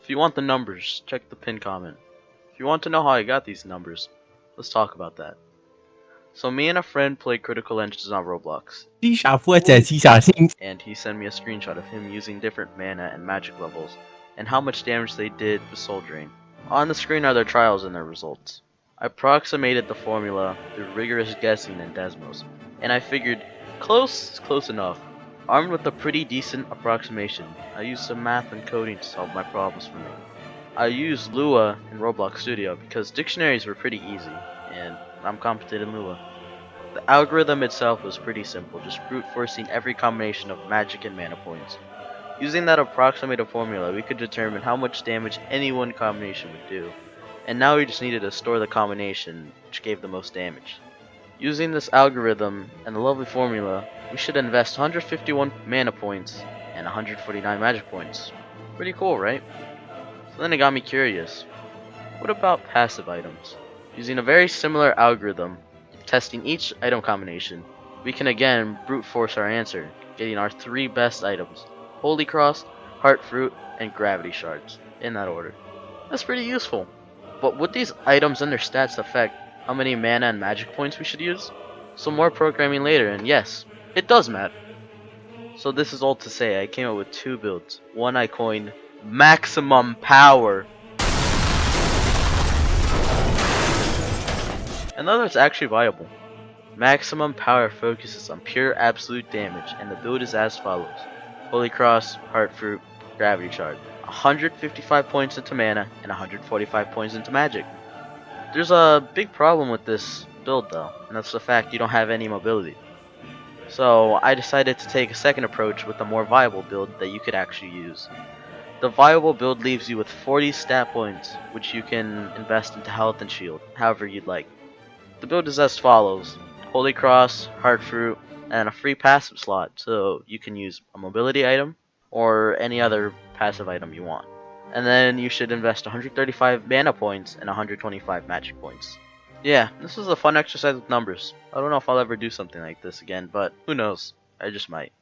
If you want the numbers, check the pinned comment. If you want to know how I got these numbers, let's talk about that. So me and a friend played Critical Engines on Roblox, 机傻波仔机傻星 and he sent me a screenshot of him using different mana and magic levels, and how much damage they did with Soul Drain. On the screen are their trials and their results. I approximated the formula through rigorous guessing and Desmos, and I figured close is close enough. Armed with a pretty decent approximation, I used some math and coding to solve my problems for me. I used Lua in Roblox Studio because dictionaries were pretty easy, and I'm competent in Lua. The algorithm itself was pretty simple, just brute forcing every combination of magic and mana points. Using that approximated formula, we could determine how much damage any one combination would do, and now we just needed to store the combination which gave the most damage. Using this algorithm and the lovely formula, we should invest 151 mana points and 149 magic points. Pretty cool, right? So then it got me curious. What about passive items? Using a very similar algorithm, testing each item combination, we can again brute force our answer, getting our 3 best items: Holy Cross, Heart Fruit, and Gravity Shards, in that order. That's pretty useful. But would these items and their stats affect how many mana and magic points we should use? Some more programming later, and yes, it does matter. So this is all to say, I came up with 2 builds. One I coined Maximum Power, and the other is actually viable. Maximum Power focuses on pure absolute damage, and the build is as follows: Holy Cross, Heart Fruit, Gravity Shard, 155 points into mana, and 145 points into magic. There's a big problem with this build though, and that's the fact you don't have any mobility. So I decided to take a second approach with a more viable build that you could actually use. The viable build leaves you with 40 stat points, which you can invest into health and shield, however you'd like. The build is as follows: Holy Cross, Heart Fruit, and a free passive slot, so you can use a mobility item or any other passive item you want. And then you should invest 135 mana points and 125 magic points. Yeah, this was a fun exercise with numbers. I don't know if I'll ever do something like this again, but who knows? I just might.